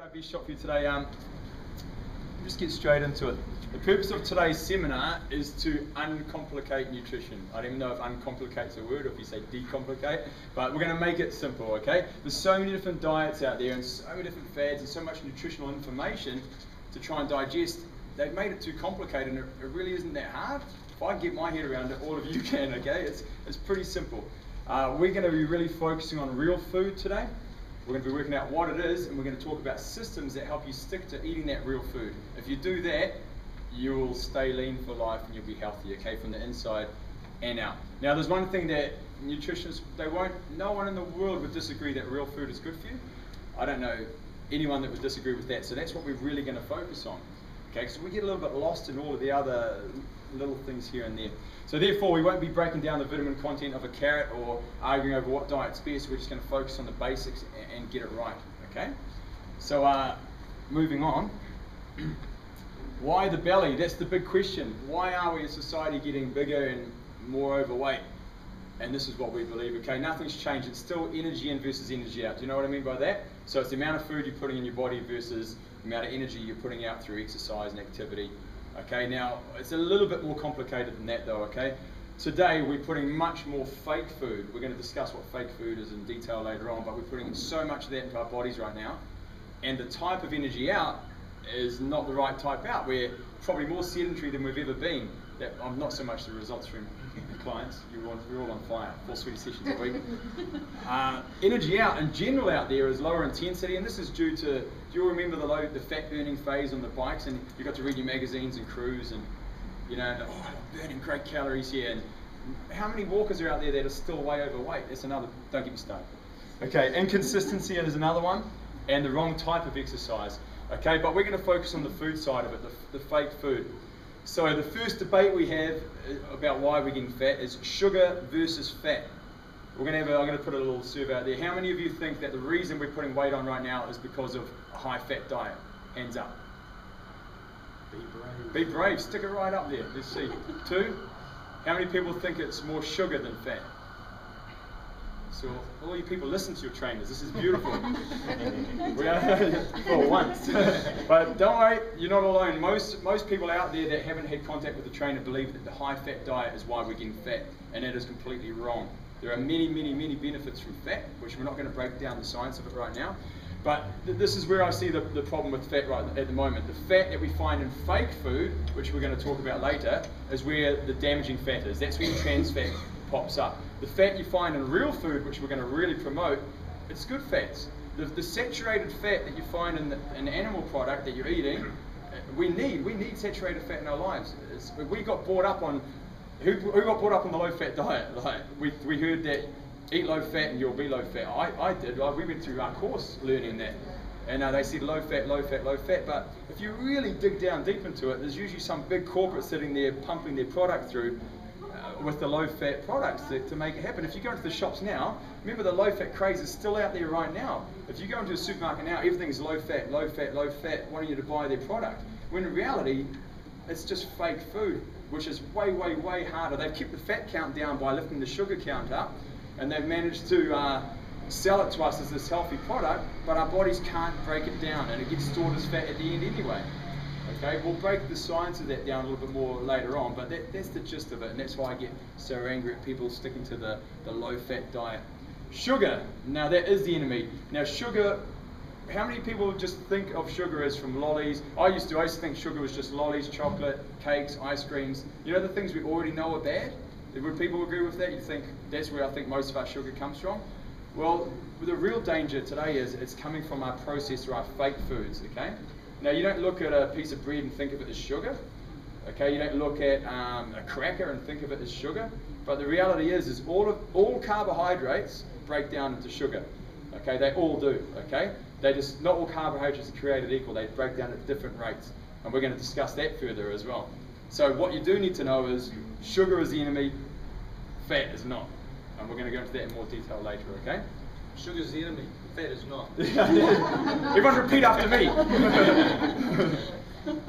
our best shot for you today. Just get straight into it. The purpose of today's seminar is to uncomplicate nutrition. I don't even know if uncomplicate's a word or if you say decomplicate, but we're going to make it simple, okay? There's so many different diets out there and so many different fads and so much nutritional information to try and digest. They've made it too complicated and it really isn't that hard. If I can get my head around it, all of you can, okay? It's pretty simple. We're going to be really focusing on real food today. We're going to be working out what it is, and we're going to talk about systems that help you stick to eating that real food. If you do that, you'll stay lean for life and you'll be healthy, okay, from the inside and out. Now, there's one thing that nutritionists, no one in the world would disagree that real food is good for you. I don't know anyone that would disagree with that, so that's what we're really going to focus on. Okay, so we get a little bit lost in all of the other little things here and there. So therefore, we won't be breaking down the vitamin content of a carrot or arguing over what diet's best. We're just going to focus on the basics and get it right, okay? So moving on. Why the belly? That's the big question. Why are we as a society getting bigger and more overweight? And this is what we believe, okay? Nothing's changed. It's still energy in versus energy out. Do you know what I mean by that? So it's the amount of food you're putting in your body versus the amount of energy you're putting out through exercise and activity. Okay, now it's a little bit more complicated than that though, okay? Today we're putting much more fake food. We're going to discuss what fake food is in detail later on, but we're putting so much of that into our bodies right now. And the type of energy out is not the right type out. We're probably more sedentary than we've ever been. Not so much the results from the clients. We're all on fire, 4 sweaty sessions a week. Energy out in general out there is lower intensity, and this is due to, do you remember the fat burning phase on the bikes, and you got to read your magazines and cruise and, you know, oh, I'm burning great calories here, and how many walkers are out there that are still way overweight? That's another, don't get me started. Okay, inconsistency is another one, and the wrong type of exercise. Okay, but we're going to focus on the food side of it, the fake food. So the first debate we have about why we're getting fat is sugar versus fat. I'm going to put a little survey out there. How many of you think that the reason we're putting weight on right now is because of a high-fat diet? Hands up. Be brave. Be brave. Stick it right up there. Let's see. 2. How many people think it's more sugar than fat? So all you people listen to your trainers. This is beautiful. For once. But don't worry, you're not alone. Most people out there that haven't had contact with the trainer believe that the high-fat diet is why we're getting fat, and that is completely wrong. There are many, many, many benefits from fat, which we're not going to break down the science of it right now. But this is where I see the problem with fat right at the moment. The fat that we find in fake food, which we're going to talk about later, is where the damaging fat is. That's where trans fat pops up. The fat you find in real food, which we're going to really promote, it's good fats. The saturated fat that you find in an animal product that you're eating, we need saturated fat in our lives. We got brought up on, who got brought up on the low-fat diet? Like we heard that eat low fat and you'll be low fat. I did. We went through our course learning that. And they said low fat, low fat, low fat. But if you really dig down deep into it, there's usually some big corporate sitting there pumping their product through with the low-fat products to make it happen. If you go into the shops now, remember the low-fat craze is still out there right now. If you go into a supermarket now, everything's low-fat, low-fat, low-fat, wanting you to buy their product. When in reality, it's just fake food, which is way, way, way harder. They've kept the fat count down by lifting the sugar count up, and they've managed to sell it to us as this healthy product, but our bodies can't break it down, and it gets stored as fat at the end anyway. Okay, we'll break the science of that down a little bit more later on, but that's the gist of it, and that's why I get so angry at people sticking to the low-fat diet. Sugar, now that is the enemy. Now sugar, how many people just think of sugar as from lollies? I used to think sugar was just lollies, chocolate, cakes, ice creams. You know the things we already know are bad? Would people agree with that? You think that's where I think most of our sugar comes from? Well, the real danger today is it's coming from our processed or our fake foods, okay? Now, you don't look at a piece of bread and think of it as sugar, okay? You don't look at a cracker and think of it as sugar. But the reality is all carbohydrates break down into sugar, okay? They all do, okay? Not all carbohydrates are created equal. They break down at different rates. And we're going to discuss that further as well. So what you do need to know is sugar is the enemy, fat is not. And we're going to go into that in more detail later, okay? Sugar is the enemy, fat is not. Everyone repeat after me.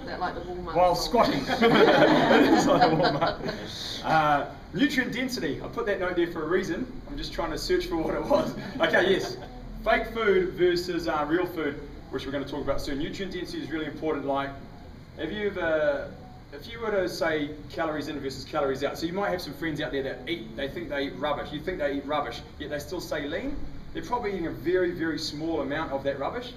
That like the Walmart While song. squatting. It is like the Walmart. Nutrient density. I put that note there for a reason. I'm just trying to search for what it was. Okay, yes. Fake food versus real food. which we're going to talk about soon. Nutrient density is really important. Like, if you were to say calories in versus calories out, so you might have some friends out there that they think they eat rubbish. You think they eat rubbish, yet they still say lean. They're probably eating a very, very small amount of that rubbish,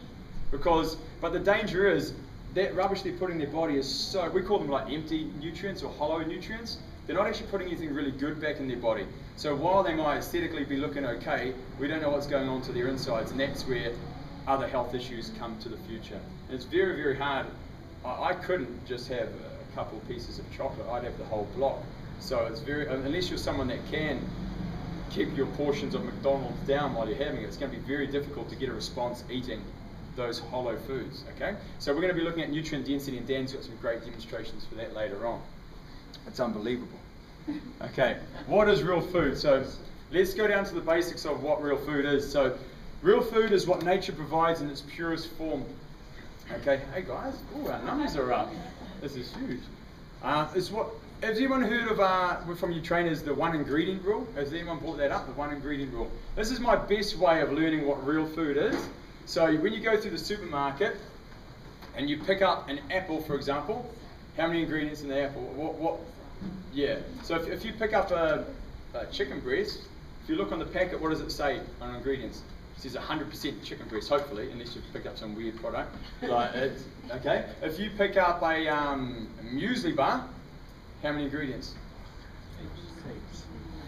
but the danger is that rubbish they put in their body is so, we call them like empty nutrients or hollow nutrients. They're not actually putting anything really good back in their body. So while they might aesthetically be looking okay, we don't know what's going on to their insides, and that's where other health issues come to the future. And it's very, very hard. I couldn't just have a couple of pieces of chocolate. I'd have the whole block. So it's very, unless you're someone that can keep your portions of McDonald's down while you're having it, it's going to be very difficult to get a response eating those hollow foods, okay? So we're going to be looking at nutrient density, and Dan's got some great demonstrations for that later on. It's unbelievable. Okay, what is real food? So let's go down to the basics of what real food is. So real food is what nature provides in its purest form. Okay, hey guys, ooh, our numbers are up. This is huge. Has anyone heard of, from you trainers, the one ingredient rule? Has anyone brought that up, the one ingredient rule? This is my best way of learning what real food is. So when you go through the supermarket and you pick up an apple, for example, how many ingredients in the apple? Yeah. So if you pick up a chicken breast, if you look on the packet, what does it say on ingredients? It says 100% chicken breast, hopefully, unless you pick up some weird product. Okay. If you pick up a muesli bar, how many ingredients?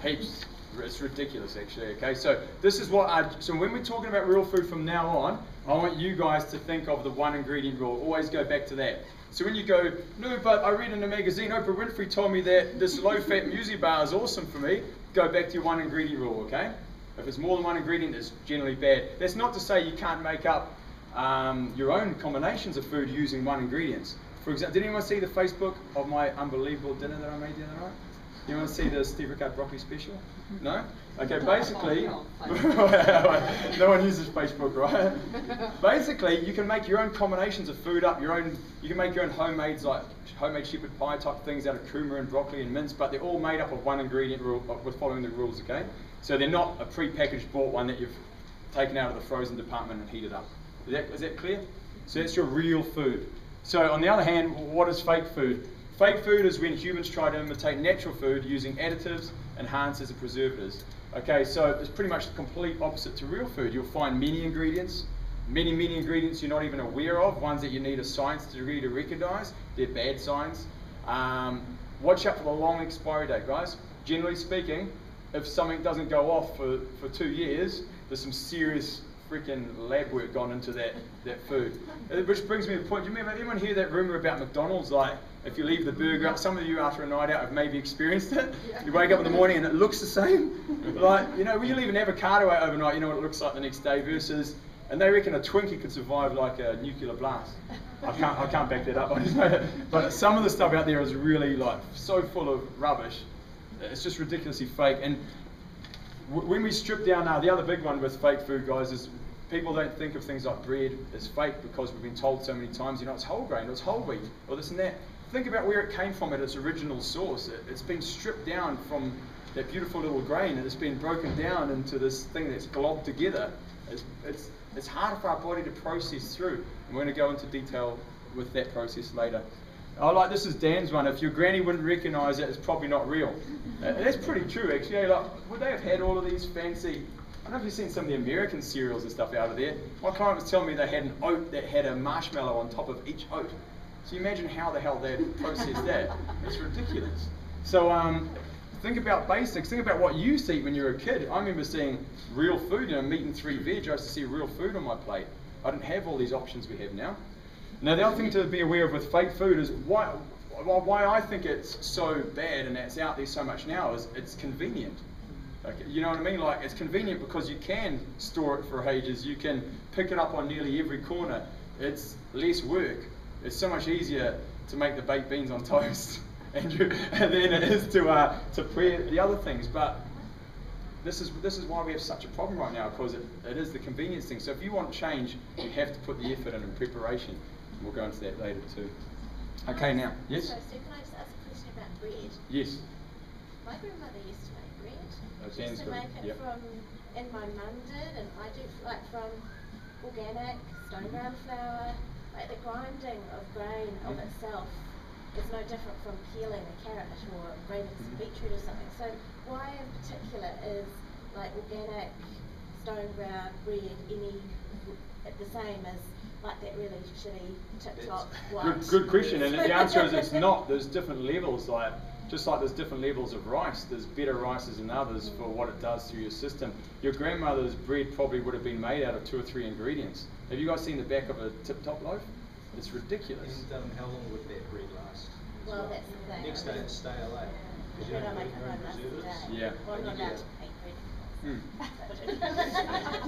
Heaps. It's ridiculous, actually. Okay, so this is so when we're talking about real food from now on, I want you guys to think of the one ingredient rule. Always go back to that. So when you go, no, but I read in a magazine, Oprah Winfrey told me that this low-fat muesli bar is awesome for me, go back to your one ingredient rule, okay? If it's more than one ingredient, it's generally bad. That's not to say you can't make up your own combinations of food using one ingredient. For example, did anyone see the Facebook of my unbelievable dinner that I made the other night? You want to see the Steve Ricard broccoli special? No? Okay, basically, no one uses Facebook, right? Basically, you can make your own combinations of food up, you can make your own homemade shepherd pie type things out of kumara and broccoli and mince, but they're all made up of one ingredient rule, with following the rules, okay? So they're not a pre-packaged bought one that you've taken out of the frozen department and heated up. Is that clear? So that's your real food. So on the other hand, what is fake food? Fake food is when humans try to imitate natural food using additives, enhancers, and preservatives. Okay, so it's pretty much the complete opposite to real food. You'll find many ingredients you're not even aware of, ones that you need a science degree to recognize. They're bad signs. Watch out for the long expiry date, guys. Generally speaking, if something doesn't go off for 2 years, there's some serious freaking lab work gone into that food. Which brings me to the point, do you remember, anyone hear that rumor about McDonald's, like, if you leave the burger up, some of you after a night out have maybe experienced it, you wake up in the morning and it looks the same. Like, you know, when you leave an avocado out overnight, you know what it looks like the next day versus, and they reckon a Twinkie could survive like a nuclear blast. I can't back that up, but some of the stuff out there is really like so full of rubbish, it's just ridiculously fake. And when we strip down now, the other big one with fake food, guys, is people don't think of things like bread as fake because we've been told so many times, you know, it's whole grain, or it's whole wheat, or this and that. Think about where it came from at its original source. It's been stripped down from that beautiful little grain, and it's been broken down into this thing that's globbed together. It's harder for our body to process through, and we're going to go into detail with that process later. This is Dan's one. If your granny wouldn't recognise it, it's probably not real. That's pretty true, actually. Like, would they have had all of these fancy? I don't know if you've seen some of the American cereals and stuff out of there. My client was telling me they had an oat that had a marshmallow on top of each oat. So you imagine how the hell they'd process that. It's ridiculous. So think about basics. Think about what you used to eat when you were a kid. I remember seeing real food, you know, meat and 3 veg. I used to see real food on my plate. I didn't have all these options we have now. Now the other thing to be aware of with fake food is why I think it's so bad and that's out there so much now is it's convenient. Okay, you know what I mean? Like, it's convenient because you can store it for ages. You can pick it up on nearly every corner. It's less work. It's so much easier to make the baked beans on toast, Andrew, than it is to prep the other things. But this is why we have such a problem right now, because it is the convenience thing. So if you want change, you have to put the effort in preparation. We'll go into that later too. Okay, now, yes? So can I just ask a question about bread? Yes. My grandmother used to make bread. Oh, She used to make it from, and my mum did, and I do, like from organic, stone ground flour, like the grinding of grain of itself is no different from peeling a carrot or grating some beetroot or something. So why in particular is like organic stone ground bread the same as like that really shitty tip-top white? Good question, and the answer is it's not. There's different levels, just like there's different levels of rice. There's better rices than others for what it does through your system. Your grandmother's bread probably would have been made out of 2 or 3 ingredients. Have you guys seen the back of a tip-top loaf? It's ridiculous. And how long would that bread last? Well, that's the thing. Next day it's stale, eh? Because you Bread I don't make put your at own home preservatives. today. Yeah. Well, I'm not allowed to make bread.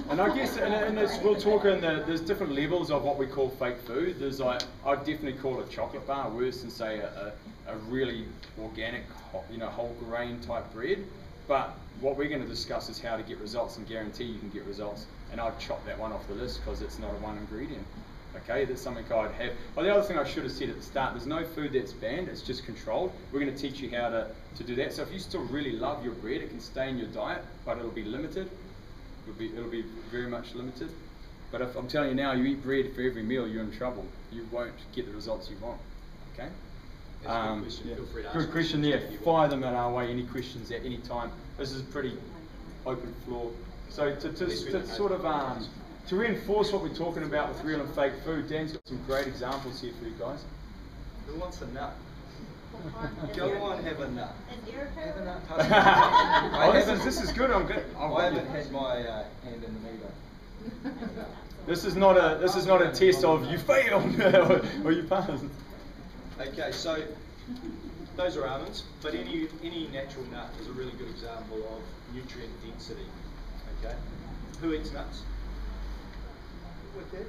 And I guess, we'll talk in there's different levels of what we call fake food. There's like, I'd definitely call a chocolate bar worse than say a really organic, whole grain type bread. But what we're going to discuss is how to get results and guarantee you can get results. And I'd chop that one off the list because it's not a one ingredient. Okay, that's something I'd have. Well, the other thing I should have said at the start, there's no food that's banned, it's just controlled. We're going to teach you how to do that. So if you still really love your bread, it can stay in your diet, but it'll be limited. It'll be very much limited. But if I'm telling you now, you eat bread for every meal, you're in trouble. You won't get the results you want. Okay? That's a good question. Yeah. Feel free to ask Good question there. if you Fire want. them at our way, any questions at any time. This is pretty open floor. So to sort of to reinforce what we're talking about with real and fake food, Dan's got some great examples here for you guys. Who wants a nut? Go on, have a nut. Is Erica Have a around? nut. Oh, this is good. I'm good. I haven't had my hand in the meter. This is not a test of you failed or you passed. Okay, so those are almonds, but any natural nut is a really good example of nutrient density. Okay, who eats nuts? Okay.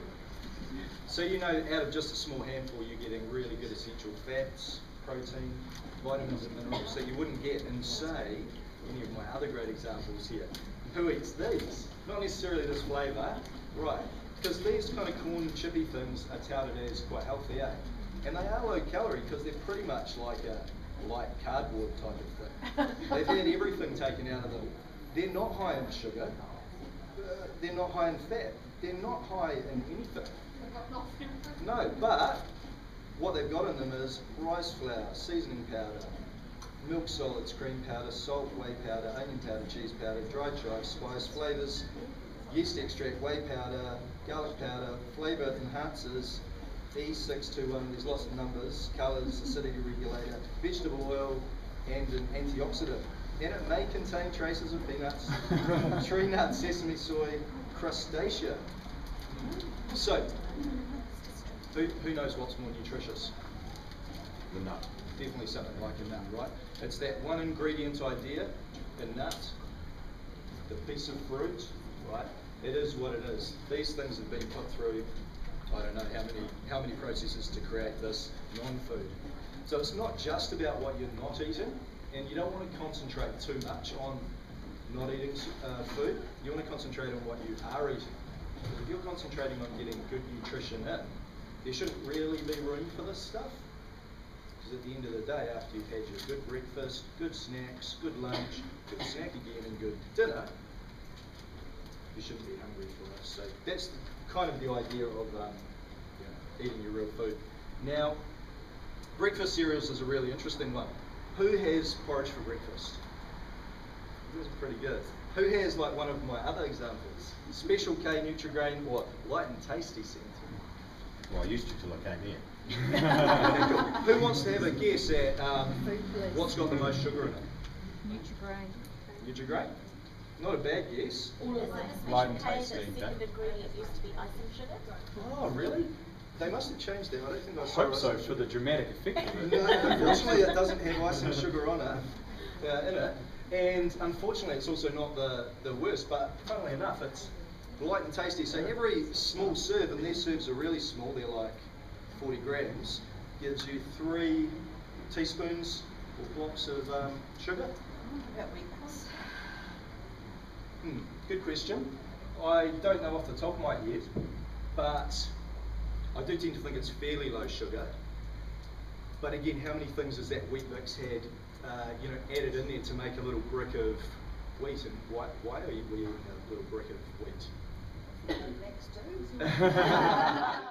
So out of just a small handful, you're getting really good essential fats, protein, vitamins and minerals that you wouldn't get in, say, any of my other great examples here. Who eats these? Not necessarily this flavour, right? Because these kind of corn chippy things are touted as quite healthy, eh? And they are low calorie because they're pretty much like a light cardboard type of thing. They've had everything taken out of them. They're not high in sugar. They're not high in fat. They're not high in anything. No, but what they've got in them is rice flour, seasoning powder, milk solids, cream powder, salt, whey powder, onion powder, cheese powder, dried chives, spice, flavours, yeast extract, whey powder, garlic powder, flavour enhancers, E621, there's lots of numbers, colours, acidity regulator, vegetable oil, and an antioxidant. And it may contain traces of peanuts, tree nuts, sesame soy, crustacea. So, who knows what's more nutritious? The nut. Definitely something like a nut, right? It's that one ingredient idea, a nut, the piece of fruit, right? It is what it is. These things have been put through, I don't know how many processes to create this non-food. So it's not just about what you're not eating, and you don't want to concentrate too much on not eating food. You want to concentrate on what you are eating. Because if you're concentrating on getting good nutrition in, there shouldn't really be room for this stuff. Because at the end of the day, after you've had your good breakfast, good snacks, good lunch, good snack again, and good dinner, you shouldn't be hungry for this. So that's kind of the idea of eating your real food. Now, breakfast cereals is a really interesting one. Who has porridge for breakfast? You guys are pretty good. Who has like one of my other examples? Special K Nutrigrain or light and tasty scent? Well, I used to till I came here. Okay, cool. Who wants to have a guess at what's got the most sugar in it? Nutrigrain. Nutrigrain? Not a bad guess. Is it a Light and special K, tasty, the second ingredient used to be icing sugar? Oh, really? They must have changed that. I don't think I I saw hope so icing for the sugar. dramatic effect of No, it. unfortunately it doesn't have icing sugar on it, in it. And unfortunately it's also not the worst, but funnily enough it's light and tasty. So every small serve, and their serves are really small, they're like 40 grams, gives you 3 teaspoons or blocks of sugar. About weakness. Good question. I don't know off the top of my head, but I do tend to think it's fairly low sugar. But again, how many things has that wheat mix had, added in there to make a little brick of wheat? And why are we eating a little brick of wheat? Next to.